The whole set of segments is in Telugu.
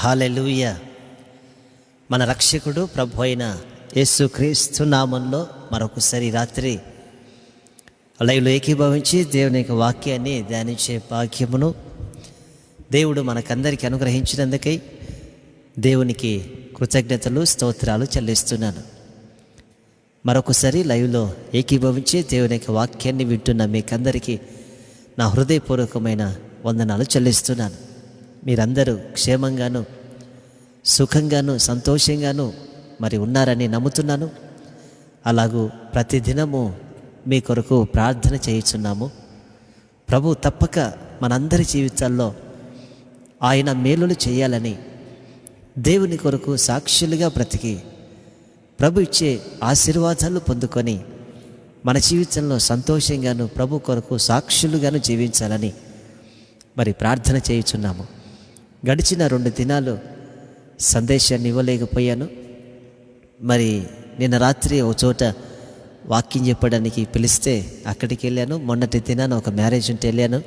హల్లెలూయా. మన రక్షకుడు ప్రభు అయిన యేసుక్రీస్తు నామంలో మరొకసారి రాత్రి లైవ్లో ఏకీభవించి దేవుని యొక్క వాక్యాన్ని ధ్యానించే భాగ్యమును దేవుడు మనకందరికీ అనుగ్రహించినందుకై దేవునికి కృతజ్ఞతలు స్తోత్రాలు చెల్లిస్తున్నాను. మరొకసారి లైవ్లో ఏకీభవించి దేవుని యొక్క వాక్యాన్ని వింటున్న మీకందరికీ నా హృదయపూర్వకమైన వందనాలు చెల్లిస్తున్నాను. మీరందరూ క్షేమంగాను సుఖంగాను సంతోషంగాను మరి ఉన్నారని నమ్ముతున్నాను. అలాగూ ప్రతిదినము మీ కొరకు ప్రార్థన చేయుచున్నాము. ప్రభు తప్పక మనందరి జీవితాల్లో ఆయన మేలులు చేయాలని దేవుని కొరకు సాక్షులుగా బ్రతికి ప్రభు ఇచ్చే ఆశీర్వాదాలు పొందుకొని మన జీవితంలో సంతోషంగాను ప్రభు కొరకు సాక్షులుగాను జీవించాలని మరి ప్రార్థన చేయుచున్నాము. గడిచిన 2 దినాలు సందేశాన్ని ఇవ్వలేకపోయాను. మరి నిన్న రాత్రి ఒక చోట వాక్యం చెప్పడానికి పిలిస్తే అక్కడికి వెళ్ళాను. మొన్నటి దినాన ఒక మ్యారేజ్ ఉంటే వెళ్ళాను.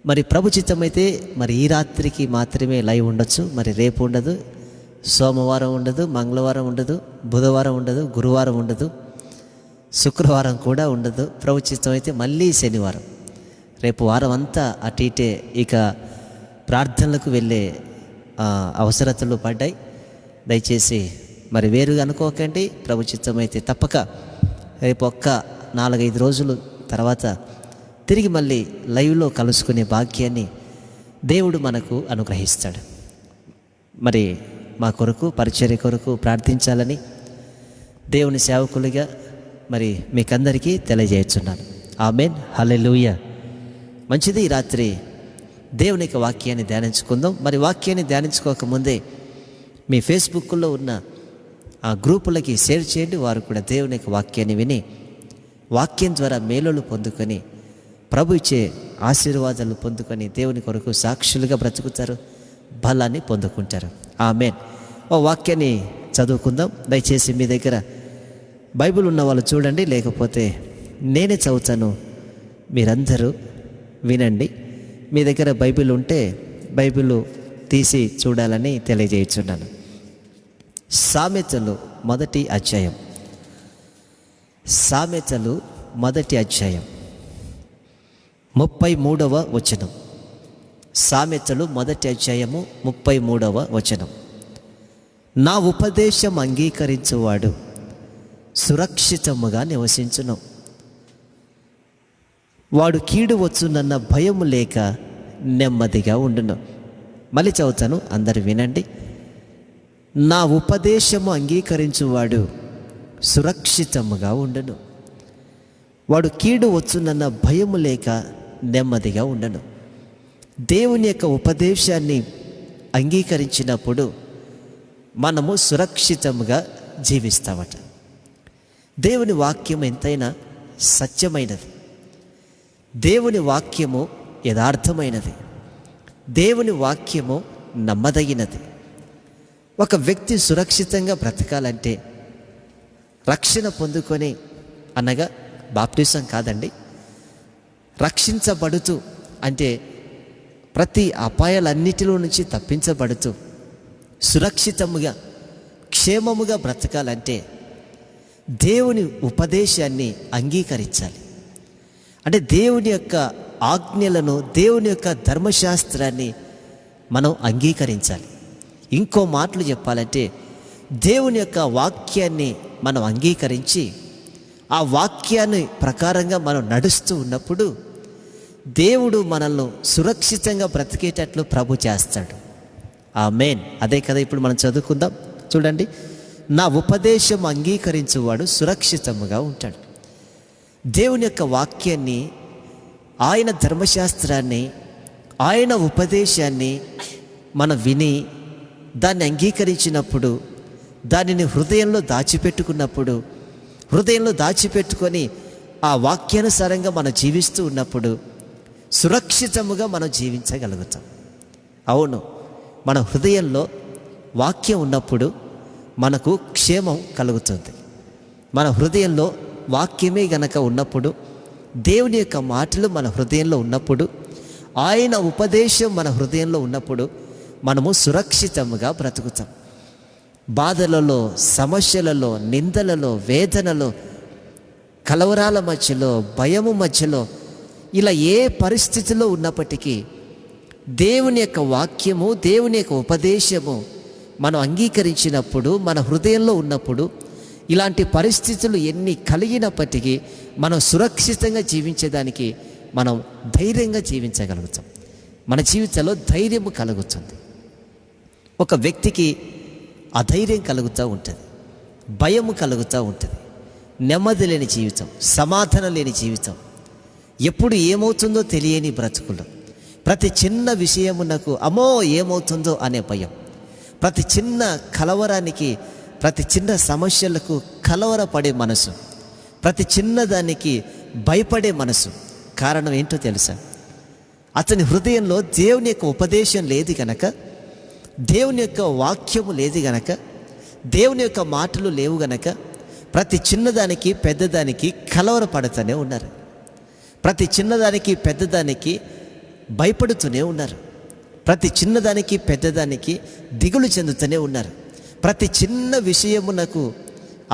మరి ప్రభు చిత్తమైతే మరి ఈ రాత్రికి మాత్రమే లైవ్ ఉండొచ్చు. మరి రేపు ఉండదు, సోమవారం ఉండదు, మంగళవారం ఉండదు, బుధవారం ఉండదు, గురువారం ఉండదు, శుక్రవారం కూడా ఉండదు. ప్రభు చిత్తమైతే మళ్ళీ శనివారం. రేపు వారం అంతా అటు ఇటే ఇక ప్రార్థనలకు వెళ్ళే అవసరతలు పడ్డాయి. దయచేసి మరి వేరుగా అనుకోకండి. ప్రభు చిత్తమైతే తప్పక రేపు 4-5 రోజులు తర్వాత తిరిగి మళ్ళీ లైవ్లో కలుసుకునే భాగ్యాన్ని దేవుడు మనకు అనుగ్రహిస్తాడు. మరి మా కొరకు పరిచర్య కొరకు ప్రార్థించాలని దేవుని సేవకులుగా మరి మీకందరికీ తెలియజేస్తున్నాను. ఆమేన్, హల్లెలూయా. మంచిది, ఈ రాత్రి దేవుని యొక్క వాక్యాన్ని ధ్యానించుకుందాం. మరి వాక్యాన్ని ధ్యానించుకోకముందే మీ ఫేస్బుక్లో ఉన్న ఆ గ్రూపులకి షేర్ చేయండి. వారు కూడా దేవుని యొక్క వాక్యాన్ని విని వాక్యం ద్వారా మేలులు పొందుకొని ప్రభు ఇచ్చే ఆశీర్వాదాలు పొందుకొని దేవుని కొరకు సాక్షులుగా బ్రతుకుతారు, బలాన్ని పొందుకుంటారు. ఆమేన్. ఓ వాక్యాన్ని చదువుకుందాం. దయచేసి మీ దగ్గర బైబిల్ ఉన్న వాళ్ళు చూడండి, లేకపోతే నేనే చదువుతాను, మీరందరూ వినండి. మీ దగ్గర బైబిల్ ఉంటే బైబిల్ తీసి చూడాలని తెలియజేయుచున్నాను. సామెతలు 1వ అధ్యాయం. సామెతలు 1వ అధ్యాయం 33వ వచనం. సామెతలు 1వ అధ్యాయము 33వ వచనం. నా ఉపదేశం అంగీకరించువాడు సురక్షితముగా నివసించును, వాడు కీడు వచ్చునన్న భయము లేక నెమ్మదిగా ఉండును. మళ్ళీ చదువుతాను, అందరు వినండి. నా ఉపదేశము అంగీకరించువాడు సురక్షితముగా ఉండును, వాడు కీడు వచ్చునన్న భయము లేక నెమ్మదిగా ఉండను. దేవుని యొక్క ఉపదేశాన్ని అంగీకరించినప్పుడు మనము సురక్షితముగా జీవిస్తామట. దేవుని వాక్యం ఎంతైనా సత్యమైనది, దేవుని వాక్యము యథార్థమైనది, దేవుని వాక్యము నమ్మదగినది. ఒక వ్యక్తి సురక్షితంగా బ్రతకాలంటే రక్షణ పొందుకొని, అనగా బాప్టిజం కాదండి, రక్షించబడుతూ అంటే ప్రతి అపాయాలన్నిటిలో నుంచి తప్పించబడుతూ సురక్షితముగా క్షేమముగా బ్రతకాలంటే దేవుని ఉపదేశాన్ని అంగీకరించాలి. అంటే దేవుని యొక్క ఆజ్ఞలను, దేవుని యొక్క ధర్మశాస్త్రాన్ని మనం అంగీకరించాలి. ఇంకో మాటలు చెప్పాలంటే దేవుని యొక్క వాక్యాన్ని మనం అంగీకరించి ఆ వాక్యాన్ని ప్రకారంగా మనం నడుస్తూ ఉన్నప్పుడు దేవుడు మనల్ని సురక్షితంగా బ్రతికేటట్లు ప్రభు చేస్తాడు. ఆమేన్. అదే కదా ఇప్పుడు మనం చదువుకుందాం. చూడండి, నా ఉపదేశం అంగీకరించువాడు సురక్షితముగా ఉంటాడు. దేవుని యొక్క వాక్యాన్ని, ఆయన ధర్మశాస్త్రాన్ని, ఆయన ఉపదేశాన్ని మనం విని దాన్ని అంగీకరించినప్పుడు, దానిని హృదయంలో దాచిపెట్టుకున్నప్పుడు, హృదయంలో దాచిపెట్టుకొని ఆ వాక్యానుసారంగా మనం జీవిస్తూ ఉన్నప్పుడు సురక్షితముగా మనం జీవించగలుగుతాం. అవును, మన హృదయంలో వాక్యం ఉన్నప్పుడు మనకు క్షేమం కలుగుతుంది. మన హృదయంలో వాక్యమే గనక ఉన్నప్పుడు, దేవుని యొక్క మాటలు మన హృదయంలో ఉన్నప్పుడు, ఆయన ఉపదేశం మన హృదయంలో ఉన్నప్పుడు మనము సురక్షితముగా బ్రతుకుతాం. బాధలలో, సమస్యలలో, నిందలలో, వేదనలో, కలవరాల మధ్యలో, భయము మధ్యలో, ఇలా ఏ పరిస్థితిలో ఉన్నప్పటికీ దేవుని యొక్క వాక్యము, దేవుని యొక్క ఉపదేశము మనం అంగీకరించినప్పుడు, మన హృదయంలో ఉన్నప్పుడు, ఇలాంటి పరిస్థితులు ఎన్ని కలిగినప్పటికీ మనం సురక్షితంగా జీవించేదానికి మనం ధైర్యంగా జీవించగలుగుతాం. మన జీవితంలో ధైర్యము కలుగుతుంది. ఒక వ్యక్తికి అధైర్యం కలుగుతూ ఉంటుంది, భయము కలుగుతూ ఉంటుంది, నెమ్మది లేని జీవితం, సమాధానం లేని జీవితం, ఎప్పుడు ఏమవుతుందో తెలియని బ్రతుకులు, ప్రతి చిన్న విషయమునకు అమ్మో ఏమవుతుందో అనే భయం, ప్రతి చిన్న కలవరానికి, ప్రతి చిన్న సమస్యలకు కలవరపడే మనసు, ప్రతి చిన్నదానికి భయపడే మనసు. కారణం ఏంటో తెలుసా? అతని హృదయంలో దేవుని యొక్క ఉపదేశం లేదు గనక, దేవుని యొక్క వాక్యము లేదు గనక, దేవుని యొక్క మాటలు లేవు గనక ప్రతి చిన్నదానికి పెద్దదానికి కలవరపడుతూనే ఉన్నారు. ప్రతి చిన్నదానికి పెద్దదానికి భయపడుతూనే ఉన్నారు. ప్రతి చిన్నదానికి పెద్దదానికి దిగులు చెందుతూనే ఉన్నారు. ప్రతి చిన్న విషయమునకు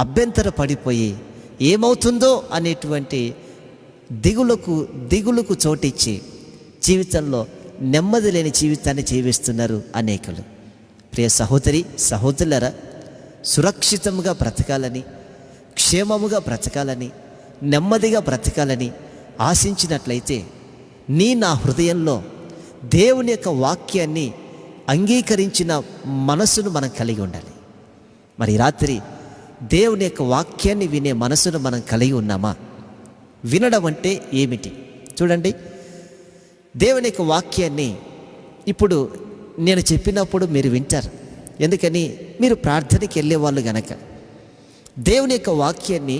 అభ్యంతర పడిపోయి ఏమవుతుందో అనేటువంటి దిగులుకు చోటిచ్చి జీవితంలో నెమ్మది లేని జీవితాన్ని జీవిస్తున్నారు అనేకులు. ప్రియ సహోదరి, సహోదరులారా, సురక్షితంగా బ్రతకాలని, క్షేమముగా బ్రతకాలని, నెమ్మదిగా బ్రతకాలని ఆశించినట్లయితే నా హృదయంలో దేవుని యొక్క వాక్యాన్ని అంగీకరించిన మనసును మనం కలిగి ఉండాలి. మరి రాత్రి దేవుని యొక్క వాక్యాన్ని వినే మనసును మనం కలిగి ఉన్నామా? వినడం అంటే ఏమిటి? చూడండి, దేవుని యొక్క వాక్యాన్ని ఇప్పుడు నేను చెప్పినప్పుడు మీరు వింటారు. ఎందుకని? మీరు ప్రార్థనకి వెళ్ళేవాళ్ళు గనక. దేవుని యొక్క వాక్యాన్ని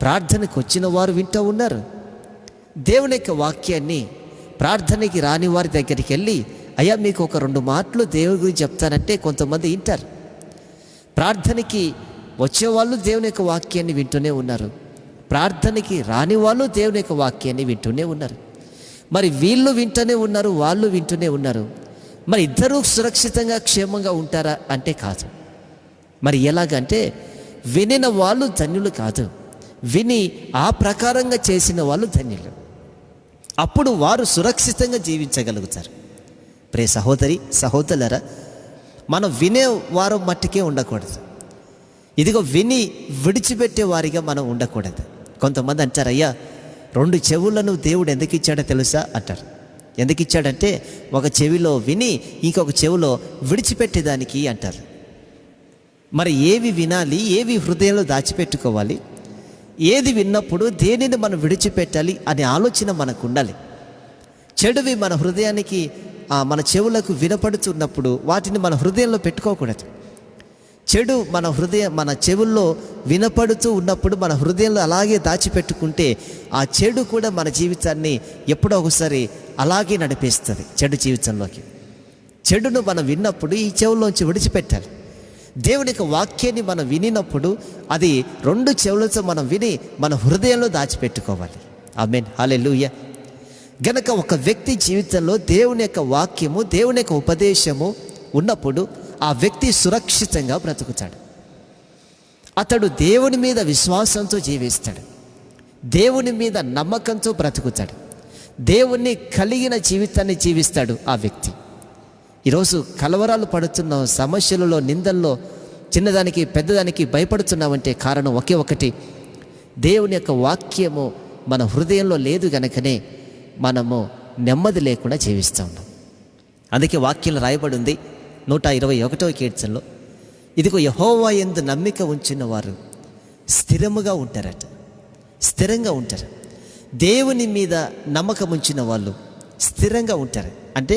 ప్రార్థనకు వచ్చిన వారు వింటూ ఉన్నారు. దేవుని యొక్క వాక్యాన్ని ప్రార్థనకి రాని వారి దగ్గరికి వెళ్ళి, అయ్యా మీకు ఒక 2 మాటలు దేవుని గురించి చెప్తానంటే కొంతమంది వింటారు. ప్రార్థనకి వచ్చేవాళ్ళు దేవుని యొక్క వాక్యాన్ని వింటూనే ఉన్నారు, ప్రార్థనకి రాని వాళ్ళు దేవుని యొక్క వాక్యాన్ని వింటూనే ఉన్నారు. మరి వీళ్ళు వింటూనే ఉన్నారు, వాళ్ళు వింటూనే ఉన్నారు. మరి ఇద్దరూ సురక్షితంగా క్షేమంగా ఉంటారా అంటే కాదు. మరి ఎలాగంటే వినిన వాళ్ళు ధన్యులు కాదు, విని ఆ ప్రకారంగా చేసిన వాళ్ళు ధన్యులు. అప్పుడు వారు సురక్షితంగా జీవించగలుగుతారు. ప్రియ సహోదరి, సహోదరులారా, మనం వినేవారు మట్టుకే ఉండకూడదు. ఇదిగో విని విడిచిపెట్టే వారిగా మనం ఉండకూడదు. కొంతమంది అంటారు, అయ్యా 2 చెవులను దేవుడు ఎందుకు ఇచ్చాడో తెలుసా అంటారు. ఎందుకు ఇచ్చాడంటే ఒక చెవిలో విని ఇంకొక చెవిలో విడిచిపెట్టేదానికి అంటారు. మరి ఏవి వినాలి, ఏవి హృదయంలో దాచిపెట్టుకోవాలి, ఏది విన్నప్పుడు దేనిని మనం విడిచిపెట్టాలి అనే ఆలోచన మనకు ఉండాలి. చెడువి మన హృదయానికి, మన చెవులకు వినపడుతున్నప్పుడు వాటిని మన హృదయంలో పెట్టుకోకూడదు. చెడు మన చెవుల్లో వినపడుతూ ఉన్నప్పుడు మన హృదయంలో అలాగే దాచిపెట్టుకుంటే ఆ చెడు కూడా మన జీవితాన్ని ఎప్పుడో ఒకసారి అలాగే నడిపిస్తుంది. చెడు జీవితంలోకి చెడును మనం విన్నప్పుడు ఈ చెవుల్లోంచి విడిచిపెట్టాలి. దేవుని యొక్క వాక్యాన్ని మనం వినినప్పుడు అది 2 చెవులతో మనం విని మన హృదయంలో దాచిపెట్టుకోవాలి. ఆమేన్, హల్లెలూయా. గనక ఒక వ్యక్తి జీవితంలో దేవుని యొక్క వాక్యము, దేవుని యొక్క ఉపదేశము ఉన్నప్పుడు ఆ వ్యక్తి సురక్షితంగా బ్రతుకుతాడు. అతడు దేవుని మీద విశ్వాసంతో జీవిస్తాడు, దేవుని మీద నమ్మకంతో బ్రతుకుతాడు, దేవుణ్ణి కలిగిన జీవితాన్ని జీవిస్తాడు ఆ వ్యక్తి. ఈరోజు కలవరాలు పడుతున్న సమస్యలలో, నిందల్లో, చిన్నదానికి పెద్దదానికి భయపడుతున్నామంటే కారణం ఒకే ఒకటి, దేవుని యొక్క వాక్యము మన హృదయంలో లేదు గనుకనే మనము నెమ్మది లేకుండా జీవిస్తూ ఉన్నాం. అందుకే వాక్యంలో రాయబడి ఉంది 121వ కీర్తనలో, ఇదిగో యెహోవా యందు నమ్మిక ఉంచిన వారు స్థిరముగా ఉంటారట, స్థిరంగా ఉంటారు. దేవుని మీద నమ్మకం ఉంచిన వాళ్ళు స్థిరంగా ఉంటారు. అంటే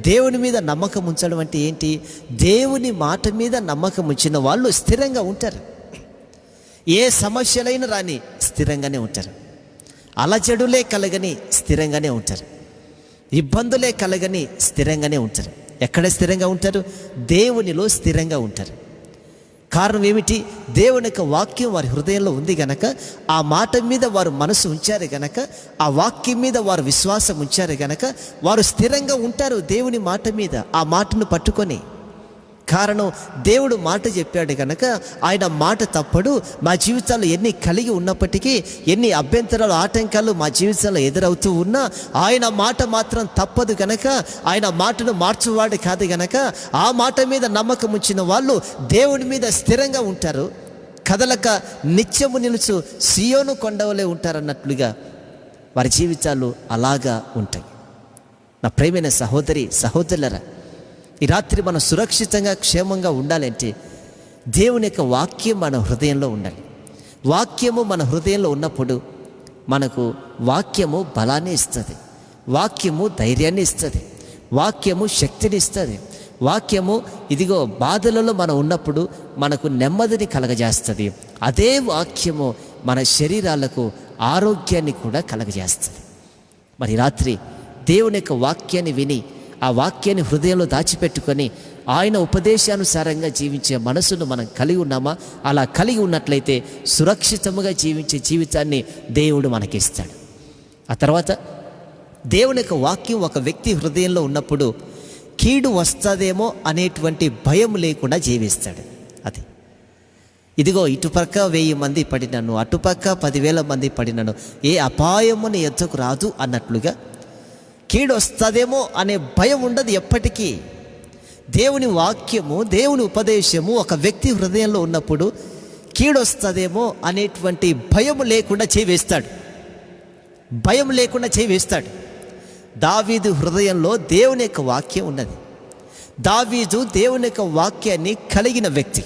దేవుని మీద నమ్మకం ఉంచడం అంటే ఏంటి? దేవుని మాట మీద నమ్మకం ఉంచిన వాళ్ళు స్థిరంగా ఉంటారు. ఏ సమస్యలైనా రాని స్థిరంగానే ఉంటారు. అలజడులే కలగని స్థిరంగానే ఉంటారు. ఇబ్బందులే కలగని స్థిరంగానే ఉంటారు. ఎక్కడ స్థిరంగా ఉంటారు? దేవునిలో స్థిరంగా ఉంటారు. కారణం ఏమిటి? దేవుని యొక్క వాక్యం వారి హృదయంలో ఉంది గనక, ఆ మాట మీద వారు మనసు ఉంచారు గనక, ఆ వాక్యం మీద వారు విశ్వాసం ఉంచారు గనక వారు స్థిరంగా ఉంటారు దేవుని మాట మీద, ఆ మాటను పట్టుకొని. కారణం, దేవుడు మాట చెప్పాడు కనుక ఆయన మాట తప్పడు. మా జీవితాల్లో ఎన్ని కలిగి ఉన్నప్పటికీ, ఎన్ని అభ్యంతరాలు, ఆటంకాలు మా జీవితంలో ఎదురవుతూ ఉన్నా ఆయన మాట మాత్రం తప్పదు కనుక, ఆయన మాటను మార్చువాడు కాదు గనక, ఆ మాట మీద నమ్మకం ఉంచిన వాళ్ళు దేవుని మీద స్థిరంగా ఉంటారు. కదలక నిత్యము నిలుచు సియోను కొండవలే ఉంటారన్నట్లుగా వారి జీవితాలు అలాగా ఉంటాయి. నా ప్రియమైన సహోదరి సహోదరులరా, ఈ రాత్రి మనం సురక్షితంగా క్షేమంగా ఉండాలంటే దేవుని యొక్క వాక్యం మన హృదయంలో ఉండాలి. వాక్యము మన హృదయంలో ఉన్నప్పుడు మనకు వాక్యము బలాన్ని ఇస్తుంది, వాక్యము ధైర్యాన్ని ఇస్తుంది, వాక్యము శక్తిని ఇస్తుంది. వాక్యము ఇదిగో బాధలలో మనం ఉన్నప్పుడు మనకు నెమ్మదిని కలగజేస్తుంది. అదే వాక్యము మన శరీరాలకు ఆరోగ్యాన్ని కూడా కలగజేస్తుంది. మరి రాత్రి దేవుని యొక్క వాక్యాన్ని విని, ఆ వాక్యాన్ని హృదయంలో దాచిపెట్టుకొని ఆయన ఉపదేశానుసారంగా జీవించే మనసును మనం కలిగి ఉన్నామా? అలా కలిగి ఉన్నట్లయితే సురక్షితముగా జీవించే జీవితాన్ని దేవుడు మనకిస్తాడు. ఆ తర్వాత దేవుని యొక్క వాక్యం ఒక వ్యక్తి హృదయంలో ఉన్నప్పుడు కీడు వస్తుందేమో అనేటువంటి భయం లేకుండా జీవిస్తాడు. అది ఇదిగో ఇటుపక్క 1000 మంది పడినను, అటుపక్క 10,000 మంది పడినను, ఏ అపాయము నీ ఎద్దకు రాదు అన్నట్లుగా కీడు వస్తుందేమో అనే భయం ఉండదు ఎప్పటికీ. దేవుని వాక్యము, దేవుని ఉపదేశము ఒక వ్యక్తి హృదయంలో ఉన్నప్పుడు కీడు వస్తుందేమో అనేటువంటి భయం లేకుండా చేవేస్తాడు, భయం లేకుండా చేవేస్తాడు. దావీదు హృదయంలో దేవుని యొక్క వాక్యం ఉన్నది. దావీదు దేవుని యొక్క వాక్యాన్ని కలిగిన వ్యక్తి.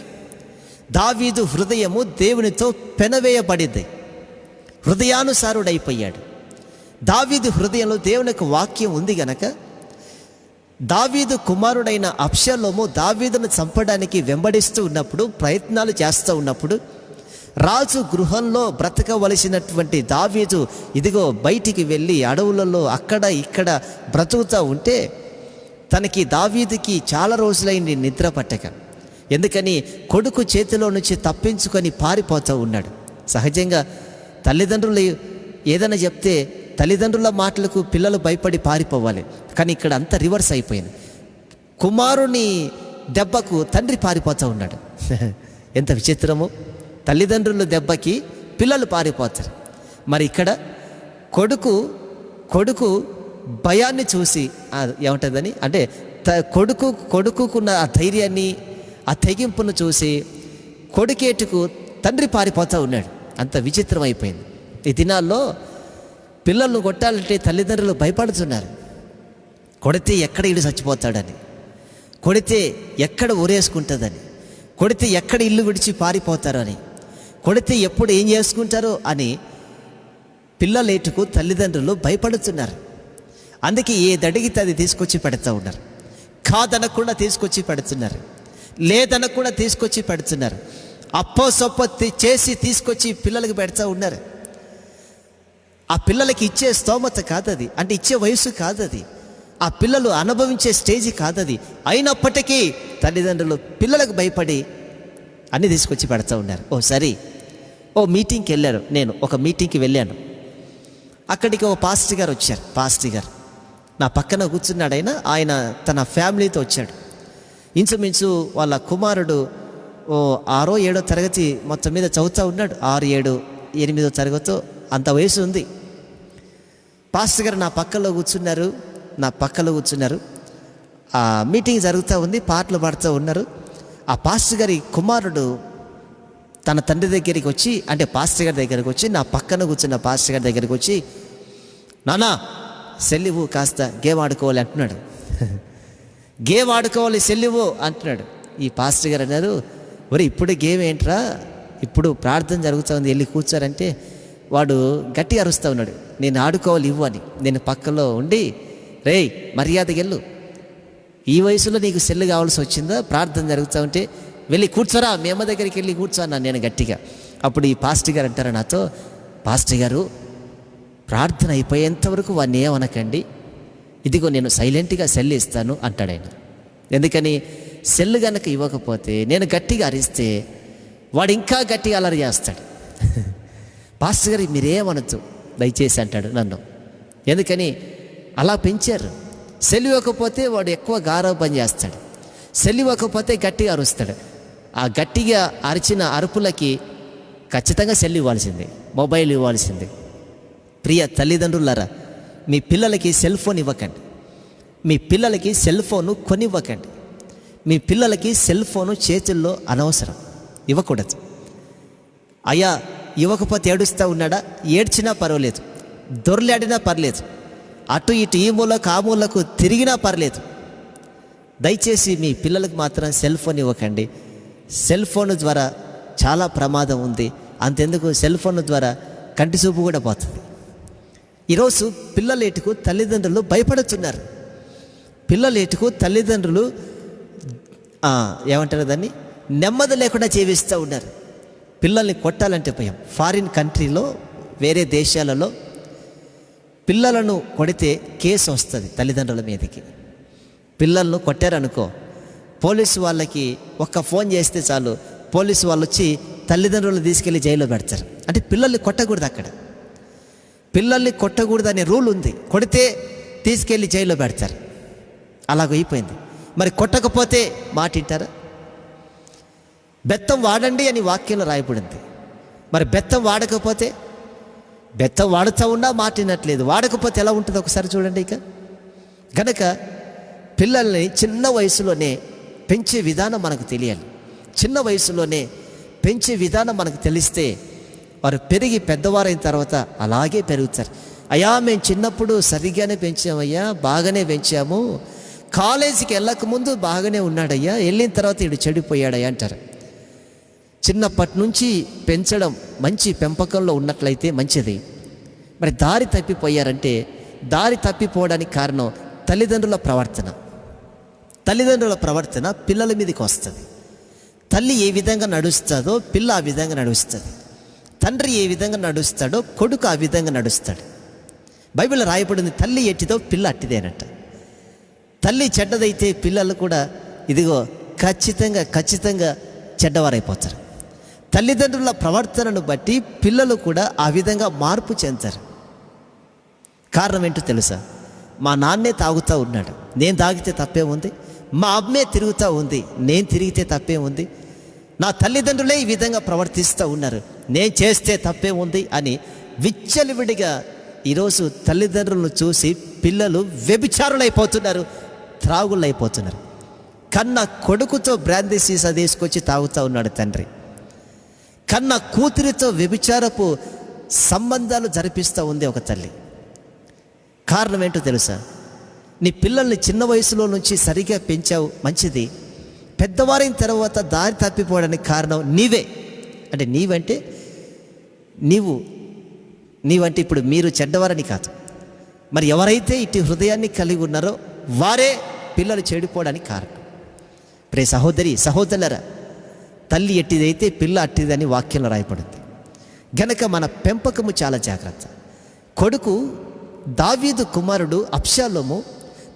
దావీదు హృదయము దేవునితో పెనవేయబడింది, హృదయానుసారుడైపోయాడు. దావీదు హృదయంలో దేవుని యొక్క వాక్యం ఉంది గనక, దావీదు కుమారుడైన అబ్షాలోము దావీదును చంపడానికి వెంబడిస్తూ ఉన్నప్పుడు, ప్రయత్నాలు చేస్తూ ఉన్నప్పుడు, రాజు గృహంలో బ్రతకవలసినటువంటి దావీదు ఇదిగో బయటికి వెళ్ళి అడవులలో అక్కడ ఇక్కడ బ్రతుకుతూ ఉంటే, తనకి దావీదుకి చాలా రోజులైంది నిద్ర పట్టక. ఎందుకని? కొడుకు చేతిలో నుంచి తప్పించుకొని పారిపోతూ ఉన్నాడు. సహజంగా తల్లిదండ్రులు ఏదైనా చెప్తే తల్లిదండ్రుల మాటలకు పిల్లలు భయపడి పారిపోవాలి. కానీ ఇక్కడ అంతా రివర్స్ అయిపోయింది. కుమారుని దెబ్బకు తండ్రి పారిపోతూ ఉన్నాడు. ఎంత విచిత్రము! తల్లిదండ్రుల దెబ్బకి పిల్లలు పారిపోతారు. మరి ఇక్కడ కొడుకు భయాన్ని చూసి ఏమంటుందని అంటే కొడుకుకున్న ఆ ధైర్యాన్ని, ఆ తెగింపును చూసి కొడుకేటుకు తండ్రి పారిపోతూ ఉన్నాడు. అంత విచిత్రం అయిపోయింది. ఈ దినాల్లో పిల్లలను కొట్టాలంటే తల్లిదండ్రులు భయపడుతున్నారు. కొడితే ఎక్కడ ఇల్లు చచ్చిపోతాడని, కొడితే ఎక్కడ ఊరేసుకుంటుందని, కొడితే ఎక్కడ ఇల్లు విడిచి పారిపోతారో అని, కొడితే ఎప్పుడు ఏం చేసుకుంటారో అని పిల్లలేటుకు తల్లిదండ్రులు భయపడుతున్నారు. అందుకే ఏదడిగితే అది తీసుకొచ్చి పెడుతూ ఉన్నారు. కాదనకుండా తీసుకొచ్చి పెడుతున్నారు, లేదనకుండా తీసుకొచ్చి పెడుతున్నారు. అప్పో సొప్ప చేసి తీసుకొచ్చి పిల్లలకి పెడతా ఉన్నారు. ఆ పిల్లలకి ఇచ్చే స్తోమత కాదది, అంటే ఇచ్చే వయసు కాదది, ఆ పిల్లలు అనుభవించే స్టేజీ కాదది. అయినప్పటికీ తల్లిదండ్రులు పిల్లలకు భయపడి అన్నీ తీసుకొచ్చి పెడతా ఉన్నారు. మీటింగ్కి వెళ్ళారు. నేను ఒక మీటింగ్కి వెళ్ళాను. అక్కడికి ఒక పాస్టర్ గారు వచ్చారు. పాస్టర్ గారు నా పక్కన కూర్చున్నాడు. ఆయన తన ఫ్యామిలీతో వచ్చాడు. ఇంచుమించు వాళ్ళ కుమారుడు 6వ 7వ తరగతి మొత్తం మీద చదువుతూ ఉన్నాడు. 6, 7, 8వ తరగతితో అంత వయసు ఉంది. పాస్టర్ గారు నా పక్కలో కూర్చున్నారు. ఆ మీటింగ్ జరుగుతూ ఉంది, పాటలు పాడుతూ ఉన్నారు. ఆ పాస్టర్ గారి కుమారుడు తన తండ్రి దగ్గరికి వచ్చి, అంటే పాస్టర్ గారి దగ్గరికి వచ్చి, నా పక్కన కూర్చున్న పాస్టర్ గారి దగ్గరికి వచ్చి, నానా సెల్లివు కాస్త గేమ్ ఆడుకోవాలి అంటున్నాడు. గేమ్ ఆడుకోవాలి సెల్లివు అంటున్నాడు. ఈ పాస్టర్ గారు అన్నారు, ఇప్పుడు గేమ్ ఏంట్రా, ఇప్పుడు ప్రార్థన జరుగుతుంది, వెళ్ళి కూర్చోరంటే వాడు గట్టిగా అరుస్తూ ఉన్నాడు, నేను ఆడుకోవాలి ఇవ్వు అని. నేను పక్కలో ఉండి, రేయ్ మర్యాదకి వెళ్ళు, ఈ వయసులో నీకు సెల్లు కావాల్సి వచ్చిందా, ప్రార్థన జరుగుతూ ఉంటే వెళ్ళి కూర్చోరా, మీ అమ్మ దగ్గరికి వెళ్ళి కూర్చోన్నాను నేను గట్టిగా. అప్పుడు ఈ పాస్టర్ గారు అంటారు నాతో, పాస్టర్ గారు ప్రార్థన అయిపోయేంతవరకు వాడిని ఏమనకండి, ఇదిగో నేను సైలెంట్గా సెల్ ఇస్తాను అంటాడు ఆయన. ఎందుకని? సెల్ గనక ఇవ్వకపోతే, నేను గట్టిగా అరిస్తే వాడు ఇంకా గట్టిగా అల్లరి చేస్తాడు. పాస్టర్ గారు మీరేమనొద్దు దయచేసి అంటాడు నన్ను. ఎందుకని అలా పెంచారు. సెలవు ఇవ్వకపోతే వాడు ఎక్కువ గారవ పని చేస్తాడు. సెలవు ఇవ్వకపోతే గట్టిగా అరుస్తాడు. ఆ గట్టిగా అరిచిన అరుపులకి ఖచ్చితంగా సెల్ ఇవ్వాల్సిందే, మొబైల్ ఇవ్వాల్సిందే. ప్రియ తల్లిదండ్రులారా, మీ పిల్లలకి సెల్ ఫోన్ ఇవ్వకండి. మీ పిల్లలకి సెల్ ఫోను కొనివ్వకండి. మీ పిల్లలకి సెల్ ఫోను చేతుల్లో అనవసరం, ఇవ్వకూడదు. అయ్యా ఇవ్వకపోతే ఏడుస్తూ ఉన్నాడా, ఏడ్చినా పర్వాలేదు, దొర్లాడినా పర్లేదు, అటు ఇటు ఈ మూలకు ఆ మూలకు తిరిగినా పర్లేదు. దయచేసి మీ పిల్లలకు మాత్రం సెల్ ఫోన్ ఇవ్వకండి. సెల్ ఫోన్ ద్వారా చాలా ప్రమాదం ఉంది. అంతెందుకు, సెల్ ఫోన్ ద్వారా కంటి చూపు కూడా పోతుంది. ఈరోజు పిల్లలేటుకు తల్లిదండ్రులు భయపడుతున్నారు. పిల్లలేటుకు తల్లిదండ్రులు ఏమంటారు దాన్ని, నెమ్మది లేకుండా జీవిస్తూ ఉన్నారు. పిల్లల్ని కొట్టాలంటే భయం. ఫారిన్ కంట్రీలో, వేరే దేశాలలో పిల్లలను కొడితే కేసు వస్తుంది తల్లిదండ్రుల మీదకి. పిల్లలను కొట్టారనుకో, పోలీసు వాళ్ళకి ఒక్క ఫోన్ చేస్తే చాలు, పోలీసు వాళ్ళు వచ్చి తల్లిదండ్రులను తీసుకెళ్ళి జైల్లో పెడతారు. అంటే పిల్లల్ని కొట్టకూడదు, అక్కడ పిల్లల్ని కొట్టకూడదు అనే రూల్ ఉంది. కొడితే తీసుకెళ్ళి జైల్లో పెడతారు. అలాగైపోయింది. మరి కొట్టకపోతే మాట వింటారా? బెత్తం వాడండి అని వాక్యంలో రాయబడింది. మరి బెత్తం వాడకపోతే, బెత్తం వాడుతూ ఉన్నా మాట వినట్లేదు, వాడకపోతే ఎలా ఉంటుందో ఒకసారి చూడండి. ఇక గనక పిల్లల్ని చిన్న వయసులోనే పెంచే విధానం మనకు తెలియాలి. చిన్న వయసులోనే పెంచే విధానం మనకు తెలిస్తే వారు పెరిగి పెద్దవారైన తర్వాత అలాగే పెరుగుతారు. అయ్యా మేము చిన్నప్పుడు సరిగ్గానే పెంచామయ్యా, బాగానే పెంచాము, కాలేజీకి వెళ్ళకముందు బాగానే ఉన్నాడయ్యా, వెళ్ళిన తర్వాత ఇడు చెడిపోయాడయ్యా అంటారు. చిన్నప్పటి నుంచి పెంచడం మంచి పెంపకంలో ఉన్నట్లయితే మంచిది. మరి దారి తప్పిపోయారంటే, దారి తప్పిపోవడానికి కారణం తల్లిదండ్రుల ప్రవర్తన. తల్లిదండ్రుల ప్రవర్తన పిల్లల మీదకి వస్తుంది. తల్లి ఏ విధంగా నడుస్తుందో పిల్ల ఆ విధంగా నడుస్తుంది. తండ్రి ఏ విధంగా నడుస్తాడో కొడుకు ఆ విధంగా నడుస్తాడు. బైబిల్లో రాయబడింది, తల్లి ఎట్టిదో పిల్ల అట్టిదేనట. తల్లి చెడ్డదైతే పిల్లలు కూడా ఇదిగో ఖచ్చితంగా చెడ్డవారైపోతారు. తల్లిదండ్రుల ప్రవర్తనను బట్టి పిల్లలు కూడా ఆ విధంగా మార్పు చెందుతారు. కారణం ఏంటో తెలుసా? మా నాన్నే తాగుతూ ఉన్నాడు, నేను తాగితే తప్పే ఉంది. మా అమ్మే తిరుగుతూ ఉంది, నేను తిరిగితే తప్పే ఉంది. నా తల్లిదండ్రులే ఈ విధంగా ప్రవర్తిస్తూ ఉన్నారు, నేను చేస్తే తప్పే ఉంది అని విచ్చలవిడిగా ఈరోజు తల్లిదండ్రులను చూసి పిల్లలు వ్యభిచారులైపోతున్నారు, త్రాగులైపోతున్నారు. కన్న కొడుకుతో బ్రాందీ సీసా తీసుకొచ్చి తాగుతూ ఉన్నాడు తండ్రి. కన్న కూతురితో వ్యభిచారపు సంబంధాలు జరిపిస్తూ ఉంది ఒక తల్లి. కారణం ఏంటో తెలుసా? నీ పిల్లల్ని చిన్న వయసులో నుంచి సరిగా పెంచావు, మంచిది. పెద్దవారైన తర్వాత దారి తప్పిపోవడానికి కారణం నీవే. అంటే నీవంటే నీవంటే ఇప్పుడు మీరు చెడ్డవారని కాదు. మరి ఎవరైతే ఇటు హృదయాన్ని కలిగి ఉన్నారో వారే పిల్లలు చెడిపోవడానికి కారణం. ప్రే సహోదరి సహోదరులారా, తల్లి ఎట్టిదైతే పిల్ల అట్టిదని వాక్యంలో రాయబడింది. గనక మన పెంపకము చాలా జాగ్రత్త. కొడుకు దావీదు కుమారుడు అబ్షాలోము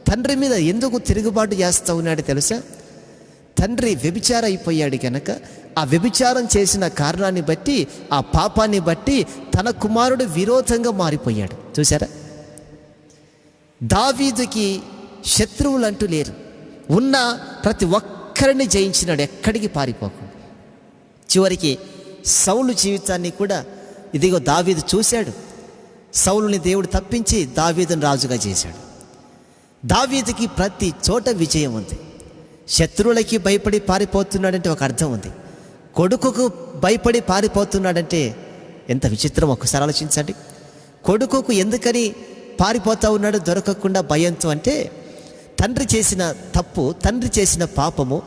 తండ్రి మీద ఎందుకు తిరుగుబాటు చేస్తూ ఉన్నాడు తెలుసా? తండ్రి వ్యభిచారం అయిపోయాడు కనుక ఆ వ్యభిచారం చేసిన కారణాన్ని బట్టి, ఆ పాపాన్ని బట్టి తన కుమారుడు విరోధంగా మారిపోయాడు. చూసారా? దావీదుకి శత్రువులు అంటూ లేరు. ఉన్న ప్రతి ఒక్కరిని జయించినాడు, ఎక్కడికి పారిపోకుండా. చివరికి సౌలు జీవితాన్ని కూడా ఇదిగో దావీదు చూశాడు. సౌలుని దేవుడు తప్పించి దావీదుని రాజుగా చేశాడు. దావీదుకి ప్రతి చోట విజయం ఉంది. శత్రువులకి భయపడి పారిపోతున్నాడంటే ఒక అర్థం ఉంది. కొడుకుకు భయపడి పారిపోతున్నాడంటే ఎంత విచిత్రం, ఒక్కసారి ఆలోచించండి. కొడుకుకు ఎందుకని పారిపోతూ ఉన్నాడు దొరకకుండా భయంతో అంటే, తండ్రి చేసిన తప్పు, తండ్రి చేసిన పాపము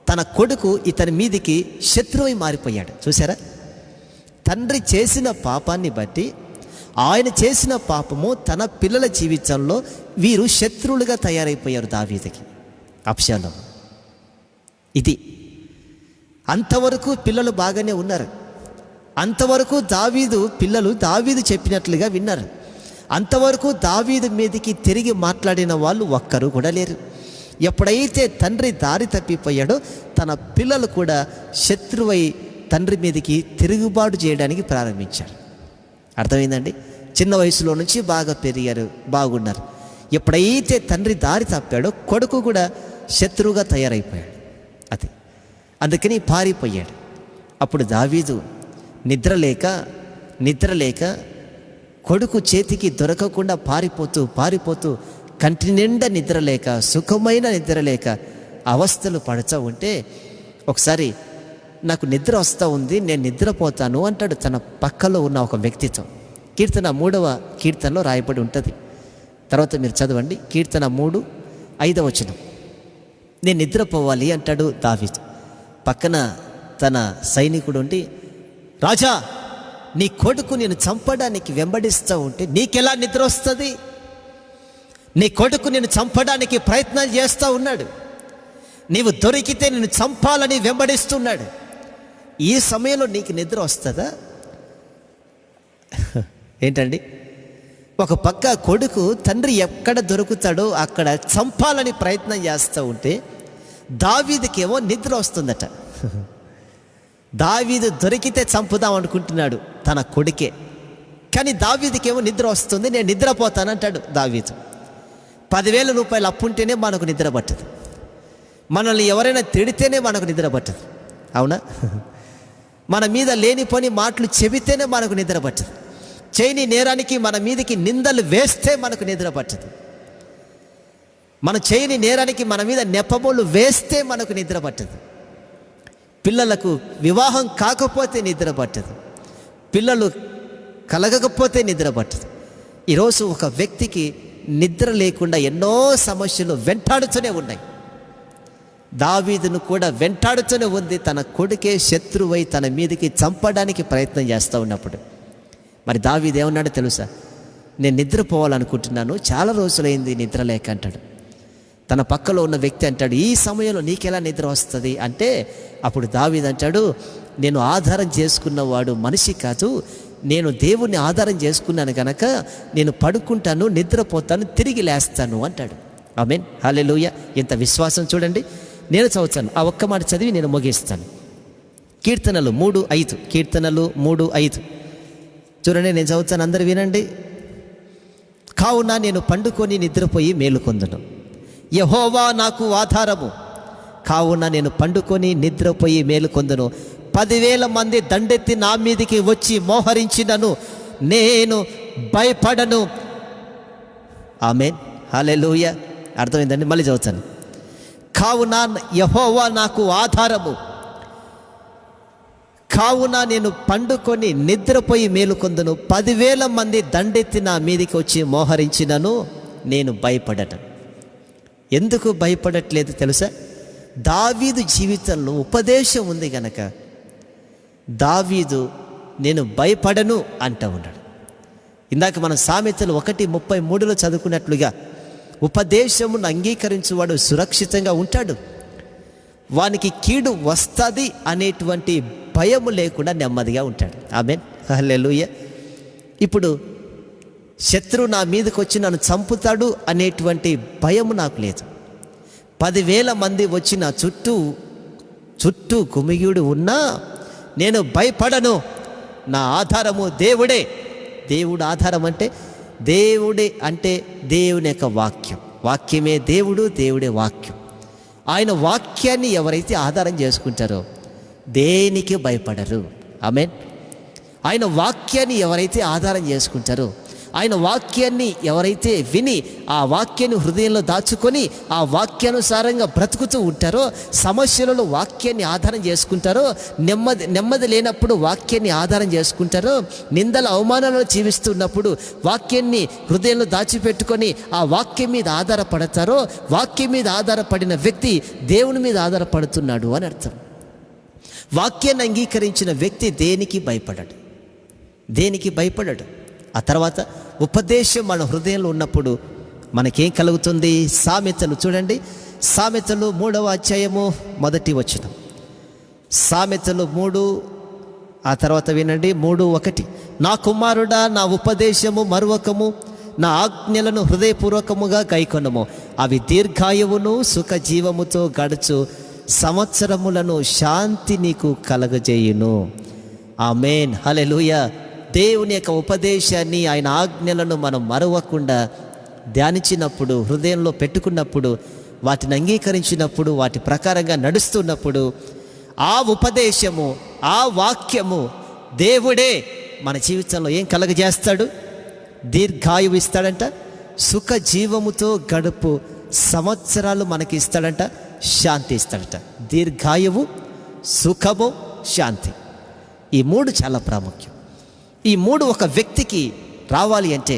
తన కొడుకు ఇతని మీదికి శత్రువై మారిపోయాడు. చూసారా? తండ్రి చేసిన పాపాన్ని బట్టి, ఆయన చేసిన పాపము తన పిల్లల జీవితంలో వీరు శత్రువులుగా తయారైపోయారు దావీదుకి, అబ్షాలోము. ఇది అంతవరకు పిల్లలు బాగానే ఉన్నారు. అంతవరకు పిల్లలు దావీదు చెప్పినట్లుగా విన్నారు. అంతవరకు దావీదు మీదకి తిరిగి మాట్లాడిన వాళ్ళు ఒక్కరు కూడా లేరు. ఎప్పుడైతే తండ్రి దారి తప్పిపోయాడో తన పిల్లలు కూడా శత్రువై తండ్రి మీదకి తిరుగుబాటు చేయడానికి ప్రారంభించారు. అర్థమైందండి? చిన్న వయసులో నుంచి బాగా పెరిగారు, బాగున్నారు. ఎప్పుడైతే తండ్రి దారి తప్పాడో కొడుకు కూడా శత్రువుగా తయారైపోయాడు. అది అందుకని పారిపోయాడు. అప్పుడు దావీదు నిద్రలేక కొడుకు చేతికి దొరకకుండా పారిపోతూ కంటి నిండా నిద్రలేక, సుఖమైన నిద్రలేక అవస్థలు పడుతూ ఉంటే ఒకసారి నాకు నిద్ర వస్తూ ఉంది, నేను నిద్రపోతాను అంటాడు తన పక్కలో ఉన్న ఒక వ్యక్తితో. కీర్తన 3వ కీర్తనలో రాయబడి ఉంటుంది. తర్వాత మీరు చదవండి. కీర్తన 3:5 వచనం. నేను నిద్రపోవాలి అంటాడు దావీదు. పక్కన తన సైనికుడు ఉండి, రాజా, నీ కొడుకు నేను చంపడానికి వెంబడిస్తూ ఉంటే నీకెలా నిద్ర వస్తుంది? నీ కొడుకు నేను చంపడానికి ప్రయత్నాలు చేస్తూ ఉన్నాడు, నీవు దొరికితే నేను చంపాలని వెంబడిస్తున్నాడు. ఈ సమయంలో నీకు నిద్ర వస్తుందా? ఏంటండి? ఒక పక్క కొడుకు తండ్రి ఎక్కడ దొరుకుతాడో అక్కడ చంపాలని ప్రయత్నం చేస్తూ ఉంటే దావీదుకేమో నిద్ర వస్తుందట. దావీదు దొరికితే చంపుదాం అనుకుంటున్నాడు తన కొడుకే, కానీ దావీదుకేమో నిద్ర వస్తుంది, నేను నిద్రపోతానంటాడు దావీదు. 10,000 రూపాయలు అప్పుంటేనే మనకు నిద్ర పట్టదు, మనల్ని ఎవరైనా తిడితేనే మనకు నిద్ర పట్టదు. అవునా? మన మీద లేనిపోని మాటలు చెబితేనే మనకు నిద్ర పట్టదు. చేయని నేరానికి మన మీదకి నిందలు వేస్తే మనకు నిద్ర పట్టదు. మన చేయని నేరానికి మన మీద నెపములు వేస్తే మనకు నిద్ర పట్టదు. పిల్లలకు వివాహం కాకపోతే నిద్ర పట్టదు, పిల్లలు కలగకపోతే నిద్ర పట్టదు. ఈరోజు ఒక వ్యక్తికి నిద్ర లేకుండా ఎన్నో సమస్యలు వెంటాడుతూనే ఉన్నాయి. దావీదును కూడా వెంటాడుతూనే ఉంది. తన కొడుకే శత్రువై తన మీదకి చంపడానికి ప్రయత్నం చేస్తూ ఉన్నప్పుడు మరి దావీదు ఏమన్నాడో తెలుసా? నేను నిద్రపోవాలనుకుంటున్నాను, చాలా రోజులైంది నిద్ర లేక అంటాడు. తన పక్కలో ఉన్న వ్యక్తి అంటాడు, ఈ సమయంలో నీకెలా నిద్ర వస్తుంది అంటే అప్పుడు దావీదు అంటాడు, నేను ఆధారం చేసుకున్నవాడు మనిషి కాదు, నేను దేవుణ్ణి ఆధారం చేసుకున్నాను కనుక నేను పడుకుంటాను, నిద్రపోతాను, తిరిగి లేస్తాను అంటాడు. ఆమేన్, హల్లెలూయా. ఎంత విశ్వాసం చూడండి. నేను చదువుతాను, ఆ ఒక్క మాట చదివి నేను ముగిస్తాను. కీర్తనలు 3:5 చూడండి, నేను చదువుతాను, అందరు వినండి. కావున నేను పండుకొని నిద్రపోయి మేలుకొందును, యెహోవా నాకు ఆధారము. కావున నేను పండుకొని నిద్రపోయి మేలుకొందును. 10,000 మంది దండెత్తి నా మీదికి వచ్చి మోహరించినను నేను భయపడను. ఆమేన్, హల్లెలూయా. అర్థమైందండి? మళ్ళీ చదువుతాను. కావున యెహోవా నాకు ఆధారము, కావున నేను పండుకొని నిద్రపోయి మేలుకొందును. 10,000 మంది దండెత్తి నా మీదికి వచ్చి మోహరించినను నేను భయపడను. ఎందుకు భయపడట్లేదు తెలుసా? దావీదు జీవితంలో ఉపదేశం ఉంది గనక దావీదు నేను భయపడను అంటూ ఉన్నాడు. ఇందాక మనం సామెతలు 1:33 చదువుకున్నట్లుగా ఉపదేశమును అంగీకరించువాడు సురక్షితంగా ఉంటాడు, వానికి కీడు వస్తుంది అనేటువంటి భయము లేకుండా నెమ్మదిగా ఉంటాడు. ఆమేన్, హల్లెలూయా. ఇప్పుడు శత్రువు నా మీదకి వచ్చి నన్ను చంపుతాడు అనేటువంటి భయము నాకు లేదు. 10,000 మంది వచ్చి నా చుట్టూ గుమిగూడు ఉన్నా నేను భయపడను. నా ఆధారము దేవుడే. దేవుడు ఆధారం అంటే దేవుని యొక్క వాక్యం. వాక్యమే దేవుడు, దేవుడే వాక్యం. ఆయన వాక్యాన్ని ఎవరైతే ఆధారం చేసుకుంటారో దేనికి భయపడరు. ఆమేన్. ఆయన వాక్యాన్ని ఎవరైతే ఆధారం చేసుకుంటారో, ఆయన వాక్యాన్ని ఎవరైతే విని ఆ వాక్యాన్ని హృదయంలో దాచుకొని ఆ వాక్యానుసారంగా బ్రతుకుతూ ఉంటారో, సమస్యలలో వాక్యాన్ని ఆధారం చేసుకుంటారో, నెమ్మది లేనప్పుడు వాక్యాన్ని ఆధారం చేసుకుంటారో, నిందల అవమానాలను జీవిస్తున్నప్పుడు వాక్యాన్ని హృదయంలో దాచిపెట్టుకొని ఆ వాక్యం మీద ఆధారపడతారో, వాక్యం మీద ఆధారపడిన వ్యక్తి దేవుని మీద ఆధారపడుతున్నాడు అని అర్థం. వాక్యాన్ని అంగీకరించిన వ్యక్తి దేనికి భయపడడు. ఆ తర్వాత ఉపదేశం మన హృదయంలో ఉన్నప్పుడు మనకేం కలుగుతుంది? సామెతలు చూడండి, సామెతలు 3వ అధ్యాయము 1వ వచనం. సామెతలు 3 ఆ తర్వాత వినండి, 3:1. నా కుమారుడా, నా ఉపదేశము మరువకము, నా ఆజ్ఞలను హృదయపూర్వకముగా గైకొనము, అవి దీర్ఘాయువును సుఖజీవముతో గడుచు సంవత్సరములను శాంతి నీకు కలగజేయును. ఆమేన్, హల్లెలూయా. దేవుని యొక్క ఉపదేశాన్ని, ఆయన ఆజ్ఞలను మనం మరవకుండా ధ్యానించినప్పుడు, హృదయంలో పెట్టుకున్నప్పుడు, వాటిని అంగీకరించినప్పుడు, వాటి ప్రకారంగా నడుస్తున్నప్పుడు ఆ ఉపదేశము, ఆ వాక్యము దేవుడే మన జీవితంలో ఏం కలగజేస్తాడు? దీర్ఘాయువు ఇస్తాడంట, సుఖ జీవముతో గడుపు సంవత్సరాలు మనకి ఇస్తాడంట, శాంతి ఇస్తాడట. దీర్ఘాయువు, సుఖము, శాంతి, ఈ మూడు చాలా ప్రాముఖ్యం. ఈ మూడు ఒక వ్యక్తికి రావాలి అంటే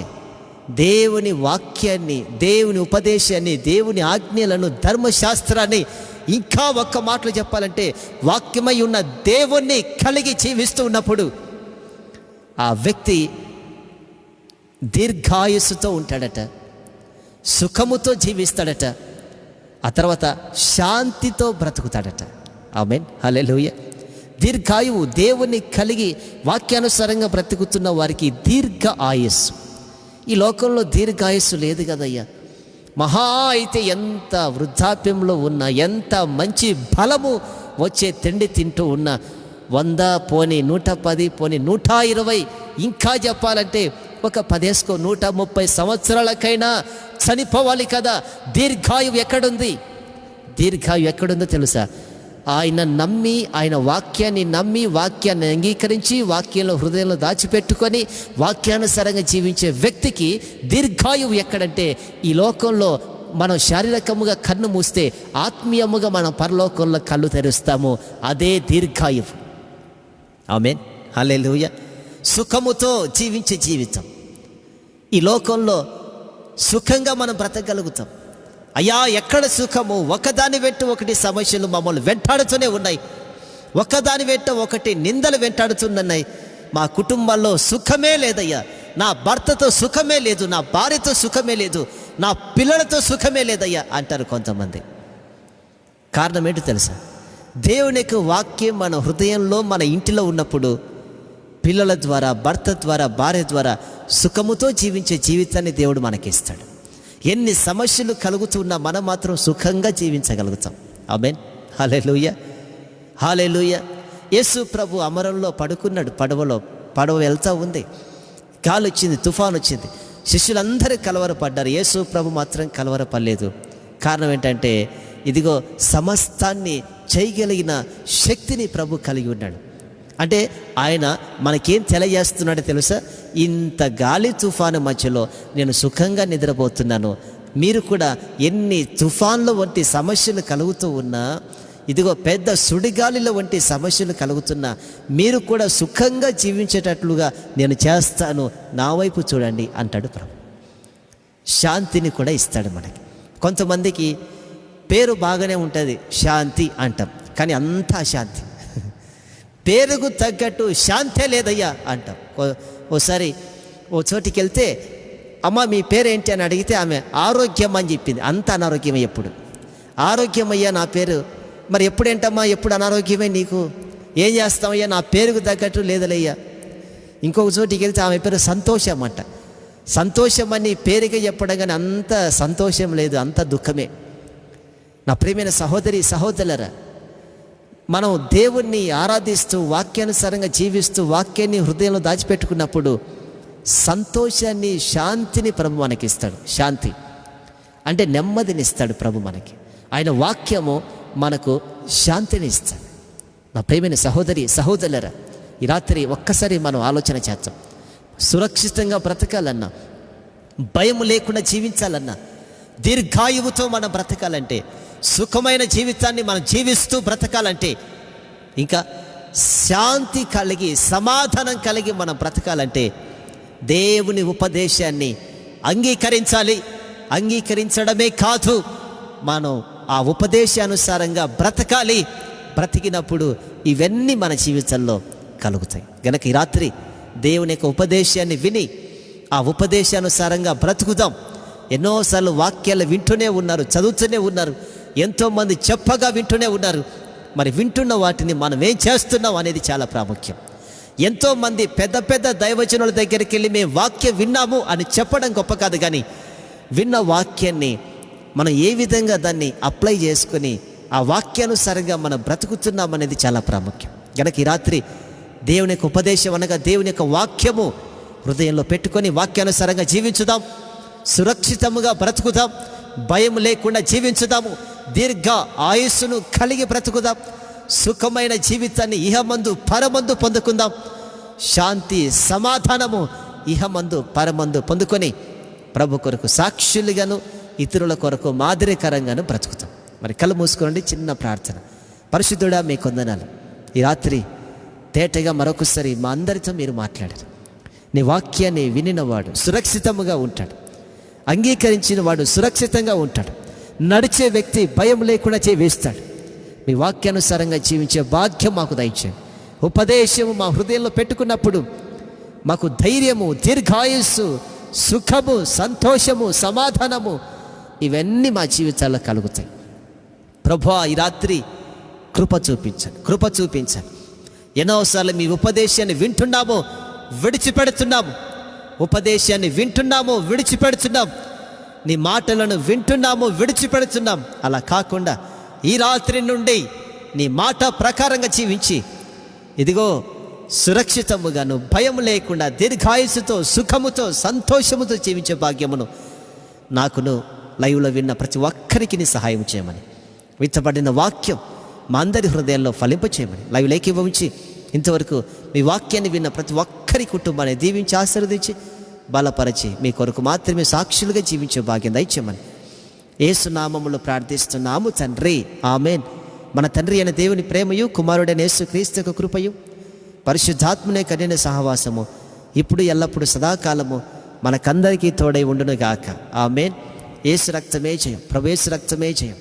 దేవుని వాక్యాన్ని, దేవుని ఉపదేశాన్ని, దేవుని ఆజ్ఞలను, ధర్మశాస్త్రాన్ని, ఇంకా ఒక్క మాటలు చెప్పాలంటే వాక్యమై ఉన్న దేవుణ్ణి కలిగి జీవిస్తూ ఉన్నప్పుడు ఆ వ్యక్తి దీర్ఘాయుస్సుతో ఉంటాడట, సుఖముతో జీవిస్తాడట, ఆ తర్వాత శాంతితో బ్రతుకుతాడట. ఆమేన్, హల్లెలూయా. దీర్ఘాయువు, దేవుని కలిగి వాక్యానుసారంగా బ్రతుకుతున్న వారికి దీర్ఘ ఆయస్సు. ఈ లోకంలో దీర్ఘాయుస్సు లేదు కదయ్యా. మహా అయితే ఎంత వృద్ధాప్యంలో ఉన్న, ఎంత మంచి బలము వచ్చే తిండి తింటూ ఉన్న, 100 పోనీ 110 పోనీ 120, ఇంకా చెప్పాలంటే ఒక 130 సంవత్సరాలకైనా చనిపోవాలి కదా. దీర్ఘాయువు ఎక్కడుంది? దీర్ఘాయువు ఎక్కడుందో తెలుసా? ఆయన నమ్మి, ఆయన వాక్యాన్ని నమ్మి, వాక్యాన్ని అంగీకరించి, వాక్యంలో హృదయంలో దాచిపెట్టుకొని వాక్యానుసారంగా జీవించే వ్యక్తికి దీర్ఘాయువు ఎక్కడంటే, ఈ లోకంలో మనం శారీరకముగా కన్ను మూస్తే ఆత్మీయముగా మనం పరలోకంలో కళ్ళు తెరుస్తాము. అదే దీర్ఘాయువు. ఆమేన్, హల్లెలూయా. సుఖముతో జీవించే జీవితం. ఈ లోకంలో సుఖంగా మనం బ్రతకగలుగుతాం. అయ్యా, ఎక్కడ సుఖము? ఒకదాని వెంట ఒకటి సమస్యలు మమ్మల్ని వెంటాడుతూనే ఉన్నాయి. ఒకదాని వెంట ఒకటి నిందలు వెంటాడుతున్నాయి. మా కుటుంబాల్లో సుఖమే లేదయ్యా. నా భర్తతో సుఖమే లేదు, నా భార్యతో సుఖమే లేదు, నా పిల్లలతో సుఖమే లేదయ్యా అంటారు కొంతమంది. కారణం ఏంటో తెలుసా? దేవుని యొక్క వాక్యం మన హృదయంలో, మన ఇంటిలో ఉన్నప్పుడు పిల్లల ద్వారా, భర్త ద్వారా, భార్య ద్వారా సుఖముతో జీవించే జీవితాన్ని దేవుడు మనకిస్తాడు. ఎన్ని సమస్యలు కలుగుతున్నా మనం మాత్రం సుఖంగా జీవించగలుగుతాం. ఆమేన్, హల్లెలూయా, హల్లెలూయా. యేసు ప్రభు అమరంలో పడుకున్నాడు. పడవ వెళ్తూ ఉంది, గాలి వచ్చింది, తుఫాను వచ్చింది, శిష్యులందరూ కలవరపడ్డారు. యేసు ప్రభు మాత్రం కలవరపడలేదు. కారణం ఏంటంటే, ఇదిగో సమస్తాన్ని చేయగలిగిన శక్తిని ప్రభు కలిగి ఉన్నాడు. అంటే ఆయన మనకేం తెలియజేస్తున్నాడో తెలుసా? ఇంత గాలి తుఫాను మధ్యలో నేను సుఖంగా నిద్రపోతున్నాను. మీరు కూడా ఎన్ని తుఫాన్ల వంటి సమస్యలు కలుగుతూ ఉన్నా, ఇదిగో పెద్ద సుడిగాలిలో వంటి సమస్యలు కలుగుతున్నా, మీరు కూడా సుఖంగా జీవించేటట్లుగా నేను చేస్తాను, నా వైపు చూడండి అంటాడు ప్రభు. శాంతిని కూడా ఇస్తాడు మనకి. కొంతమందికి పేరు బాగానే ఉంటుంది, శాంతి అంటాం, కానీ అంతా అశాంతి. పేరుకు తగ్గట్టు శాంతే లేదయ్యా అంటాం. ఓసారి ఓ చోటికి వెళ్తే, అమ్మ మీ పేరేంటి అని అడిగితే ఆమె ఆరోగ్యం అని చెప్పింది. అంత అనారోగ్యమే. ఎప్పుడు ఆరోగ్యమయ్యా నా పేరు. మరి ఎప్పుడేంటమ్మా, ఎప్పుడు అనారోగ్యమే నీకు? ఏం చేస్తామయ్యా? నా పేరుకు తగ్గట్టు లేదలయ్యా. ఇంకొక చోటికి వెళ్తే ఆమె పేరు సంతోషం అంట. సంతోషం అని పేరుగా చెప్పడం కానీ అంత సంతోషం లేదు, అంత దుఃఖమే. నా ప్రియమైన సహోదరి సహోదరులారా, మనం దేవుణ్ణి ఆరాధిస్తూ వాక్యానుసారంగా జీవిస్తూ వాక్యాన్ని హృదయంలో దాచిపెట్టుకున్నప్పుడు సంతోషాన్ని, శాంతిని ప్రభు మనకిస్తాడు. శాంతి అంటే నెమ్మదిని ఇస్తాడు ప్రభు మనకి. ఆయన వాక్యము మనకు శాంతిని ఇస్తాడు. నా ప్రియమైన సహోదరి సహోదరులారా, ఈ రాత్రి ఒక్కసారి మనం ఆలోచన చేద్దాం. సురక్షితంగా బ్రతకాలన్నా, భయం లేకుండా జీవించాలన్నా, దీర్ఘాయువుతో మనం బ్రతకాలంటే, సుఖమైన జీవితాన్ని మనం జీవిస్తూ బ్రతకాలంటే, ఇంకా శాంతి కలిగి సమాధానం కలిగి మనం బ్రతకాలంటే దేవుని ఉపదేశాన్ని అంగీకరించాలి. అంగీకరించడమే కాదు, మనం ఆ ఉపదేశానుసారంగా బ్రతకాలి. బ్రతికినప్పుడు ఇవన్నీ మన జీవితంలో కలుగుతాయి. గనక ఈ రాత్రి దేవుని యొక్క ఉపదేశాన్ని విని ఆ ఉపదేశానుసారంగా బ్రతుకుదాం. ఎన్నోసార్లు వాక్యాలు వింటూనే ఉన్నారు, చదువుతూనే ఉన్నారు, ఎంతోమంది చెప్పగా వింటూనే ఉన్నారు. మరి వింటున్న వాటిని మనం ఏం చేస్తున్నాం అనేది చాలా ప్రాముఖ్యం. ఎంతోమంది పెద్ద పెద్ద దైవజనుల దగ్గరికి వెళ్ళి మేము వాక్యం విన్నాము అని చెప్పడం గొప్ప కాదు, కానీ విన్న వాక్యాన్ని మనం ఏ విధంగా దాన్ని అప్లై చేసుకొని ఆ వాక్యానుసారంగా మనం బ్రతుకుతున్నాం అనేది చాలా ప్రాముఖ్యం. కనుక ఈ రాత్రి దేవుని యొక్క ఉపదేశం అనగా దేవుని యొక్క వాక్యము హృదయంలో పెట్టుకొని వాక్యానుసారంగా జీవించుదాం, సురక్షితముగా బ్రతుకుదాం, భయం లేకుండా జీవించుదాము, దీర్ఘ ఆయుస్సును కలిగి బ్రతుకుదాం, సుఖమైన జీవితాన్ని ఇహమందు పరమందు పొందుకుందాం, శాంతి సమాధానము ఇహమందు పరమందు పొందుకొని ప్రభు కొరకు సాక్షులుగాను ఇతరుల కొరకు మాదిరికరంగాను బ్రతుకుతాం. మరి కళ్ళు మూసుకోండి, చిన్న ప్రార్థన. పరిశుద్ధుడా, మీ కొందనాలు. ఈ రాత్రి తేటగా మరొకసారి మా అందరితో మీరు మాట్లాడారు. నీ వాక్యాన్ని వినినవాడు సురక్షితముగా ఉంటాడు, అంగీకరించిన వాడు సురక్షితంగా ఉంటాడు, నడిచే వ్యక్తి భయం లేకుండా వేస్తాడు. మీ వాక్యానుసారంగా జీవించే భాగ్యం మాకు దయచేయండి. ఉపదేశము మా హృదయంలో పెట్టుకున్నప్పుడు మాకు ధైర్యము, దీర్ఘాయుస్సు, సుఖము, సంతోషము, సమాధానము ఇవన్నీ మా జీవితాల్లో కలుగుతాయి. ప్రభువా, ఈ రాత్రి కృప చూపించండి. ఎన్నోసార్లు మీ ఉపదేశాన్ని వింటున్నాము, విడిచిపెడుతున్నాము. ఉపదేశాన్ని వింటున్నాము, విడిచిపెడుతున్నాం. నీ మాటలను వింటున్నాము, విడిచిపెడుతున్నాం. అలా కాకుండా ఈ రాత్రి నుండి నీ మాట ప్రకారంగా జీవించి ఇదిగో సురక్షితముగాను భయం లేకుండా దీర్ఘాయుసుతో సుఖముతో సంతోషముతో జీవించే భాగ్యమును నాకును లైవ్లో విన్న ప్రతి ఒక్కరికి నీ సహాయం చేయమని, విత్తబడిన వాక్యం మా అందరి హృదయాల్లో ఫలింపచేయమని లైవ్ లేఖించి ఇంతవరకు మీ వాక్యాన్ని విన్న ప్రతి ఒక్కరి కుటుంబాన్ని దీవించి ఆశీర్వదించి బలపరచి మీ కొరకు మాత్రమే సాక్షులుగా జీవించే భాగ్యం దయచేయమని యేసు నామములో ప్రార్థిస్తున్నాము తండ్రి, ఆమేన్. మన తండ్రి అయిన దేవుని ప్రేమయు, కుమారుడైన యేసు క్రీస్తు యొక్క కృపయు, పరిశుద్ధాత్మనే కఠిన సహవాసము ఇప్పుడు ఎల్లప్పుడు సదాకాలము మనకందరికీ తోడై ఉండును గాక. ఆమేన్. యేసు రక్తమే జయం, ప్రభు యేసు రక్తమే జయం,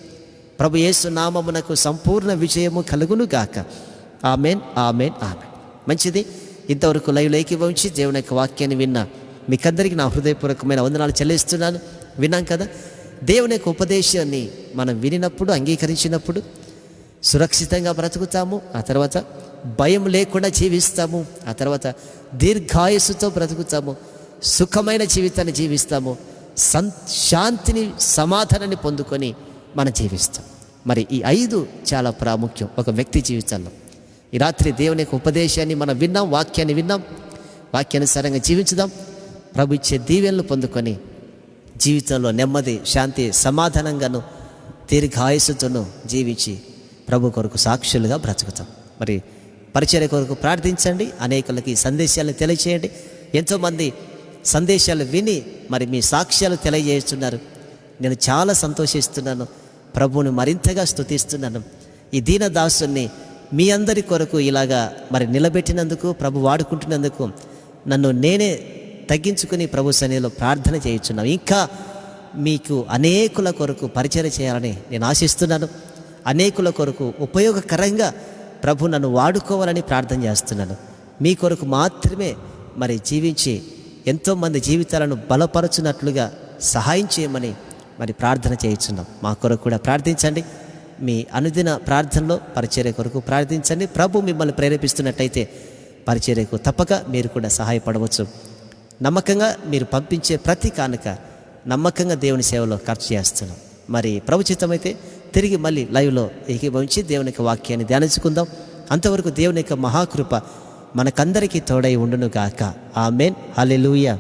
ప్రభు యేసు నామమునకు సంపూర్ణ విజయము కలుగును గాక. ఆమేన్, ఆమేన్, ఆమేన్. మంచిది. ఇంతవరకు లైవ్ ఏకీభవించి దేవుని యొక్క వాక్యాన్ని విన్న మీకందరికీ నా హృదయపూర్వకమైన వందనాలు చెల్లిస్తున్నాను. విన్నాం కదా, దేవుని యొక్క ఉపదేశాన్ని మనం వినినప్పుడు, అంగీకరించినప్పుడు సురక్షితంగా బ్రతుకుతాము. ఆ తర్వాత భయం లేకుండా జీవిస్తాము. ఆ తర్వాత దీర్ఘాయుస్సుతో బ్రతుకుతాము, సుఖమైన జీవితాన్ని జీవిస్తాము, శాంతిని సమాధానాన్ని పొందుకొని మనం జీవిస్తాం. మరి ఈ 5 చాలా ప్రాముఖ్యం ఒక వ్యక్తి జీవితంలో. ఈ రాత్రి దేవుని యొక్క ఉపదేశాన్ని మనం విన్నాం, వాక్యాన్ని విన్నాం, వాక్యానుసారంగా జీవించుదాం. ప్రభు ఇచ్చే దీవెనలు పొందుకొని జీవితంలో నెమ్మది, శాంతి, సమాధానంగాను దీర్ఘాయుస్సుతోనూ జీవించి ప్రభు కొరకు సాక్షులుగా బ్రతుకుతాం. మరి పరిచర్య కొరకు ప్రార్థించండి, అనేకులకి సందేశాలను తెలియచేయండి. ఎంతోమంది సందేశాలు విని మరి మీ సాక్ష్యాలు తెలియజేస్తున్నారు. నేను చాలా సంతోషిస్తున్నాను, ప్రభువుని మరింతగా స్తుతిస్తున్నాను. ఈ దీనదాసుని మీ అందరి కొరకు ఇలాగా మరి నిలబెట్టినందుకు, ప్రభు వాడుకుంటున్నందుకు నన్ను నేనే తగ్గించుకుని ప్రభు సన్నిధిలో ప్రార్థన చేయించున్నాను. ఇంకా మీకు అనేకుల కొరకు పరిచయం చేయాలని నేను ఆశిస్తున్నాను. అనేకుల కొరకు ఉపయోగకరంగా ప్రభు నన్ను వాడుకోవాలని ప్రార్థన చేస్తున్నాను. మీ కొరకు మాత్రమే మరి జీవించి ఎంతోమంది జీవితాలను బలపరచున్నట్లుగా సహాయం చేయమని మరి ప్రార్థన చేయించున్నాం. మా కొరకు కూడా ప్రార్థించండి. మీ అనుదిన ప్రార్థనలో పరిచర్య కొరకు ప్రార్థించండి. ప్రభు మిమ్మల్ని ప్రేరేపిస్తున్నట్టయితే పరిచర్యకు తప్పక మీరు కూడా సహాయపడవచ్చు. నమ్మకంగా మీరు పంపించే ప్రతి కానుక నమ్మకంగా దేవుని సేవలో ఖర్చు చేస్తున్నాం. మరి ప్రభు చిత్తమైతే తిరిగి మళ్ళీ లైవ్లో ఏకీభవించి దేవుని యొక్క వాక్యాన్ని ధ్యానించుకుందాం. అంతవరకు దేవుని యొక్క మహాకృప మనకందరికీ తోడై ఉండును గాక. ఆమేన్. హల్లెలూయా.